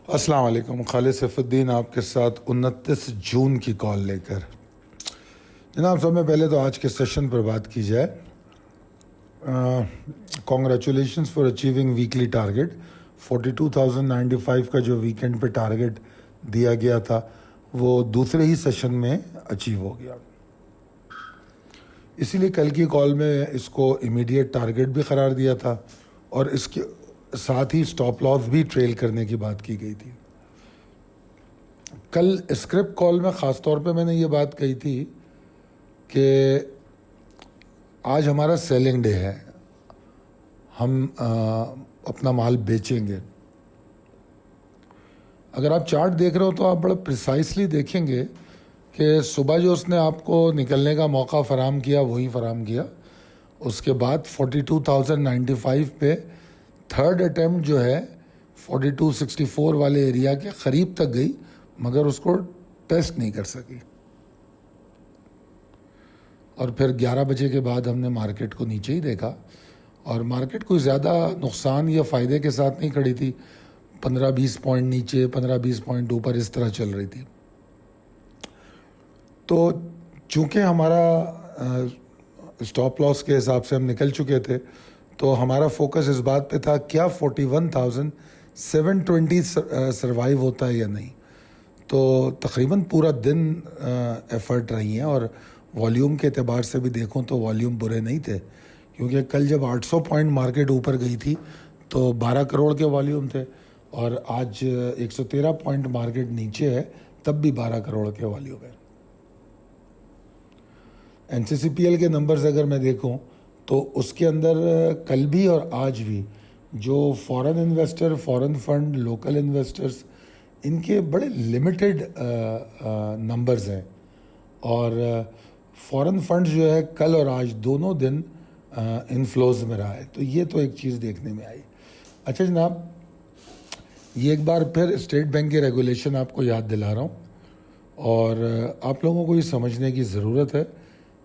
अस्सलाम वालेकुम। खालिद सैफुद्दीन आपके साथ 29 जून की कॉल लेकर। जनाब, सब में पहले तो आज के सेशन पर बात की जाए। Congratulations for achieving weekly target. 42,095 का जो वीकेंड पे टारगेट दिया गया था वो दूसरे ही सेशन में अचीव हो गया। इसीलिए कल की कॉल में इसको इमीडिएट टारगेट भी करार दिया था और इसके साथ ही स्टॉप लॉस भी ट्रेल करने की बात की गई थी। कल स्क्रिप्ट कॉल में ख़ास तौर पे मैंने ये बात कही थी कि आज हमारा सेलिंग डे है, हम अपना माल बेचेंगे। अगर आप चार्ट देख रहे हो तो आप बड़ा प्रिसाइसली देखेंगे कि सुबह जो उसने आपको निकलने का मौका फ़राम किया वही फ़राम किया। उसके बाद 42,095 पे थर्ड अटैम्प्ट जो है 4264 वाले एरिया के क़रीब तक गई, मगर उसको टेस्ट नहीं कर सकी। और फिर 11 बजे के बाद हमने मार्केट को नीचे ही देखा और मार्केट कोई ज़्यादा नुकसान या फ़ायदे के साथ नहीं खड़ी थी। 15-20 पॉइंट नीचे, 15-20 पॉइंट ऊपर इस तरह चल रही थी। तो चूँकि हमारा स्टॉप लॉस के हिसाब से हम निकल चुके थे, तो हमारा फोकस इस बात पे था क्या 41,720 सर्वाइव होता है या नहीं। तो तकरीबन पूरा दिन एफ़र्ट रही हैं और वॉल्यूम के एतबार से भी देखूं तो वॉल्यूम बुरे नहीं थे, क्योंकि कल जब 800 पॉइंट मार्केट ऊपर गई थी तो 12 करोड़ के वॉल्यूम थे और आज 113 पॉइंट मार्केट नीचे है तब भी 12 करोड़ के वॉल्यूम है। NCCPL के नंबर्स अगर मैं देखूं तो उसके अंदर कल भी और आज भी जो foreign investor, foreign fund, local investors, इनके बड़े लिमिटेड नंबर्स हैं और फॉरेन फंड्स जो है कल और आज दोनों दिन इनफ्लोज में रहा है। तो ये तो एक चीज़ देखने में आई। अच्छा जनाब, ये एक बार फिर स्टेट बैंक के रेगुलेशन आपको याद दिला रहा हूँ और आप लोगों को ये समझने की ज़रूरत है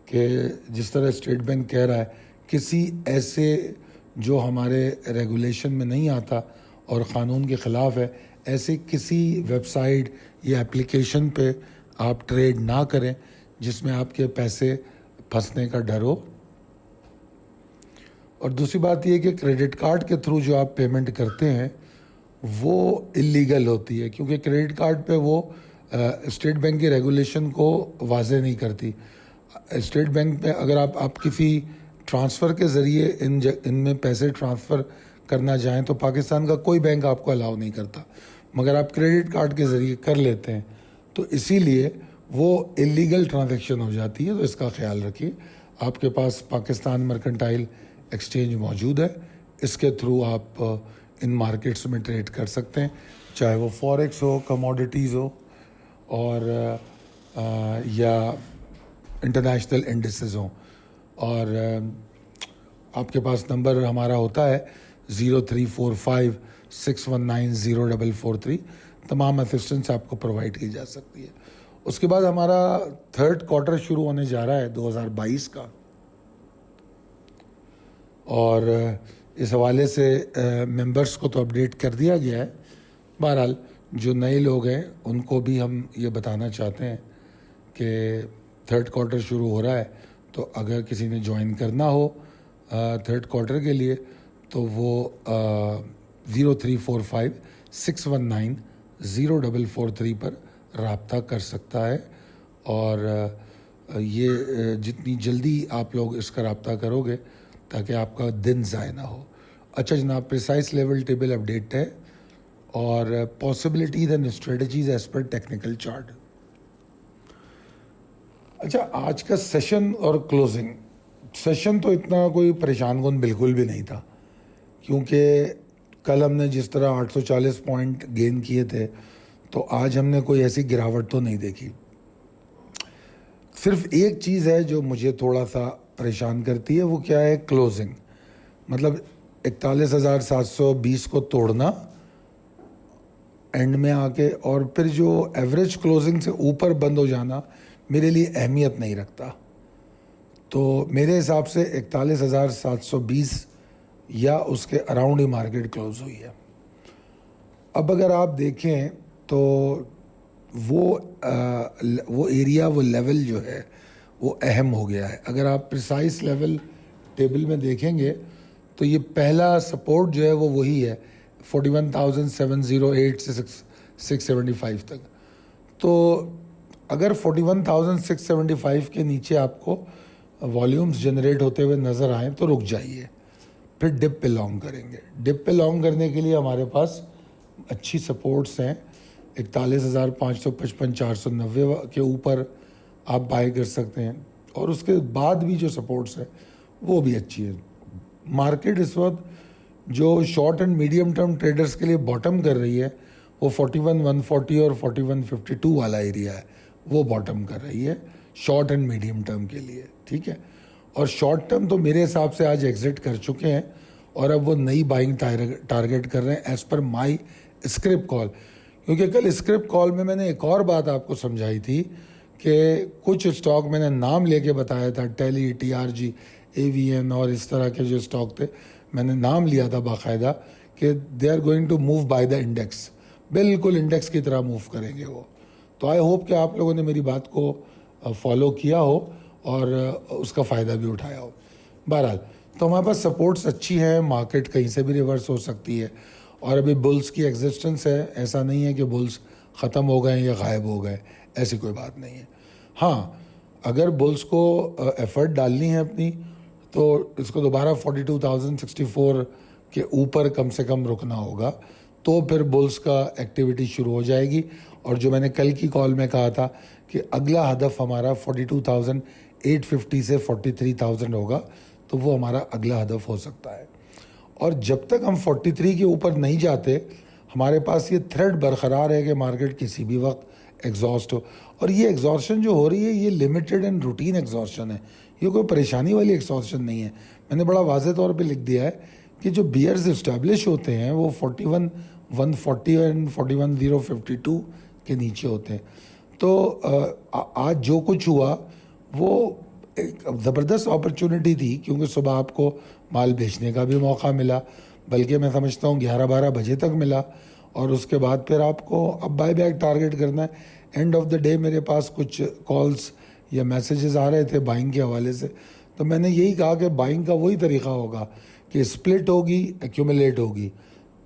कि जिस तरह स्टेट बैंक कह रहा है किसी ऐसे जो हमारे रेगुलेशन में नहीं आता और क़ानून के ख़िलाफ़ है, ऐसे किसी वेबसाइट या एप्लीकेशन पे आप ट्रेड ना करें जिसमें आपके पैसे फंसने का डर हो। और दूसरी बात यह कि क्रेडिट कार्ड के थ्रू जो आप पेमेंट करते हैं वो इलीगल होती है, क्योंकि क्रेडिट कार्ड पे वो स्टेट बैंक के रेगुलेशन को वाज़ेह नहीं करती। स्टेट बैंक में अगर आप किसी ट्रांसफ़र के ज़रिए इनमें पैसे ट्रांसफ़र करना चाहें तो पाकिस्तान का कोई बैंक आपको अलाउ नहीं करता, मगर आप क्रेडिट कार्ड के ज़रिए कर लेते हैं तो इसीलिए वो इलीगल ट्रांजैक्शन हो जाती है। तो इसका ख्याल रखिए। आपके पास पाकिस्तान मर्केंटाइल एक्सचेंज मौजूद है, इसके थ्रू आप इन मार्केट्स में ट्रेड कर सकते हैं, चाहे वो फॉरेक्स हो, कमोडिटीज़ हो और या इंटरनेशनल इंडिसेस हों। और आपके पास नंबर हमारा होता है 034561904443। तमाम असिस्टेंस आपको प्रोवाइड की जा सकती है। उसके बाद हमारा थर्ड क्वार्टर शुरू होने जा रहा है 2022 का और इस हवाले से मेंबर्स को तो अपडेट कर दिया गया है। बहरहाल जो नए लोग हैं उनको भी हम ये बताना चाहते हैं कि थर्ड क्वार्टर शुरू हो रहा है, तो अगर किसी ने ज्वाइन करना हो थर्ड क्वार्टर के लिए तो वो 034561904443 पर रब्ता कर सकता है। और ये जितनी जल्दी आप लोग इसका रब्ता करोगे ताकि आपका दिन ज़ाय ना हो। अच्छा जनाब, प्रिसाइस लेवल टेबल अपडेट है और possibilities and strategies as per technical chart. अच्छा, आज का सेशन और क्लोजिंग सेशन तो इतना कोई परेशान कुन बिल्कुल भी नहीं था, क्योंकि कल हमने जिस तरह 840 पॉइंट गेन किए थे तो आज हमने कोई ऐसी गिरावट तो नहीं देखी। सिर्फ एक चीज़ है जो मुझे थोड़ा सा परेशान करती है, वो क्या है, क्लोजिंग। मतलब 41,720 को तोड़ना एंड में आके और फिर जो एवरेज क्लोजिंग से ऊपर बंद हो जाना मेरे लिए अहमियत नहीं रखता। तो मेरे हिसाब से 41,720 या उसके अराउंड ही मार्केट क्लोज हुई है। अब अगर आप देखें तो वो एरिया, वो लेवल जो है वो अहम हो गया है। अगर आप प्रिसाइज लेवल टेबल में देखेंगे तो ये पहला सपोर्ट जो है वो वही है 41,708 से 675 तक। तो अगर 41,675 के नीचे आपको वॉल्यूम्स जनरेट होते हुए नज़र आएँ तो रुक जाइए, फिर डिप पे लॉन्ग करेंगे। डिप पे लॉन्ग करने के लिए हमारे पास अच्छी सपोर्ट्स हैं। 41,555 490 के ऊपर आप बाय कर सकते हैं, और उसके बाद भी जो सपोर्ट्स है वो भी अच्छी है। मार्केट इस वक्त जो short and medium term traders के लिए बॉटम कर रही है वो 41,140 और 41,52 वाला एरिया है, वो बॉटम कर रही है शॉर्ट एंड मीडियम टर्म के लिए, ठीक है। और शॉर्ट टर्म तो मेरे हिसाब से आज एग्जिट कर चुके हैं और अब वो नई बाइंग टारगेट कर रहे हैं as per my script call. क्योंकि कल स्क्रिप्ट कॉल में मैंने एक और बात आपको समझाई थी कि कुछ स्टॉक मैंने नाम लेके बताया था, टेली, TRG, AVN और इस तरह के जो स्टॉक थे मैंने नाम लिया था बाकायदा कि they are going to move by the index, बिल्कुल इंडेक्स की तरह मूव करेंगे वो। तो आई होप कि आप लोगों ने मेरी बात को फॉलो किया हो और उसका फ़ायदा भी उठाया हो। बहरहाल तो हमारे पास सपोर्ट्स अच्छी है, मार्केट कहीं से भी रिवर्स हो सकती है और अभी बुल्स की एग्जिस्टेंस है। ऐसा नहीं है कि बुल्स ख़त्म हो गए या गायब हो गए, ऐसी कोई बात नहीं है। हाँ, अगर बुल्स को एफर्ट डालनी है अपनी तो इसको दोबारा 42,064 के ऊपर कम से कम रुकना होगा, तो फिर बुल्स का एक्टिविटी शुरू हो जाएगी। और जो मैंने कल की कॉल में कहा था कि अगला हदफ हमारा 42,850 से 43,000 होगा, तो वो हमारा अगला हदफ हो सकता है। और जब तक हम 43 के ऊपर नहीं जाते हमारे पास ये थ्रेड बरकरार है कि मार्केट किसी भी वक्त एग्जॉस्ट हो। और ये एग्जॉस्शन जो हो रही है ये लिमिटेड एंड रूटीन एग्जॉस्शन है, ये कोई परेशानी वाली एग्जॉस्शन नहीं है। मैंने बड़ा वाज़ेह तौर पे लिख दिया है कि जो बियर्स इस्टेब्लिश होते हैं वो 41,140 एंड 41,052 के नीचे होते हैं। तो आज जो कुछ हुआ वो एक ज़बरदस्त अपॉर्चुनिटी थी, क्योंकि सुबह आपको माल बेचने का भी मौका मिला, बल्कि मैं समझता हूँ 11-12 बजे तक मिला। और उसके बाद फिर आपको अब बाय बैक टारगेट करना है। एंड ऑफ द डे मेरे पास कुछ कॉल्स या मैसेजेस आ रहे थे बाइंग के हवाले से, तो मैंने यही कहा कि बाइंग का वही तरीका होगा कि स्प्लिट होगी, एक्यूमुलेट होगी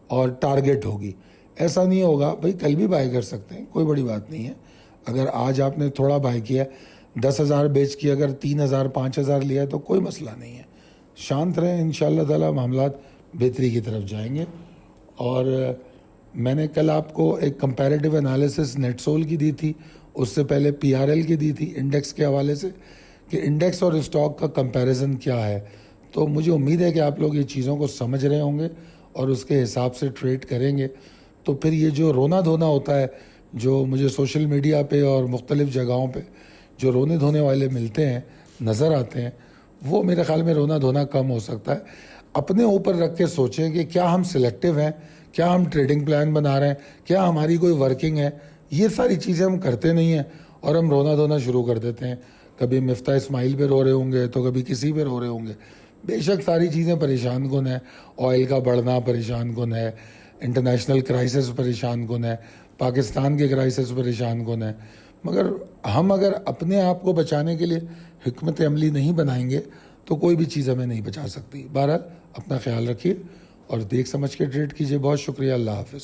और टारगेट होगी। ऐसा नहीं होगा भाई कल भी बाय कर सकते हैं, कोई बड़ी बात नहीं है। अगर आज आपने थोड़ा बाय किया 10,000 बेच के अगर 3,000 5,000 लिया तो कोई मसला नहीं है। शांत रहें, इंशाअल्लाह ताला मामलात बेहतरी की तरफ जाएंगे। और मैंने कल आपको एक कंपैरेटिव एनालिसिस नेटसोल की दी थी, उससे पहले PRL की दी थी इंडेक्स के हवाले से कि इंडेक्स और स्टॉक का कंपैरिजन क्या है। तो मुझे उम्मीद है कि आप लोग ये चीज़ों को समझ रहे होंगे और उसके हिसाब से ट्रेड करेंगे। तो फिर ये जो रोना धोना होता है, जो मुझे सोशल मीडिया पे और मुख्तलिफ़ जगहों पे जो रोने धोने वाले मिलते हैं, नज़र आते हैं, वो मेरे ख़्याल में रोना धोना कम हो सकता है। अपने ऊपर रख के सोचें कि क्या हम सिलेक्टिव हैं, क्या हम ट्रेडिंग प्लान बना रहे हैं, क्या हमारी कोई वर्किंग है। ये सारी चीज़ें हम करते नहीं हैं और हम रोना धोना शुरू कर देते हैं। कभी मिफ्ता इस्माइल पे रो रहे होंगे तो कभी किसी पे रो रहे होंगे। बेशक सारी चीज़ें परेशान कुन है, ऑयल का बढ़ना परेशान कुन है, इंटरनेशनल क्राइसिस परेशान कुन है, पाकिस्तान के क्राइसिस परेशान कुन है। मगर हम अगर अपने आप को बचाने के लिए हिकमत अमली नहीं बनाएंगे तो कोई भी चीज़ हमें नहीं बचा सकती। बहरहाल अपना ख्याल रखिए और देख समझ के ट्रेड कीजिए। बहुत शुक्रिया, अल्लाह हाफ़िज़।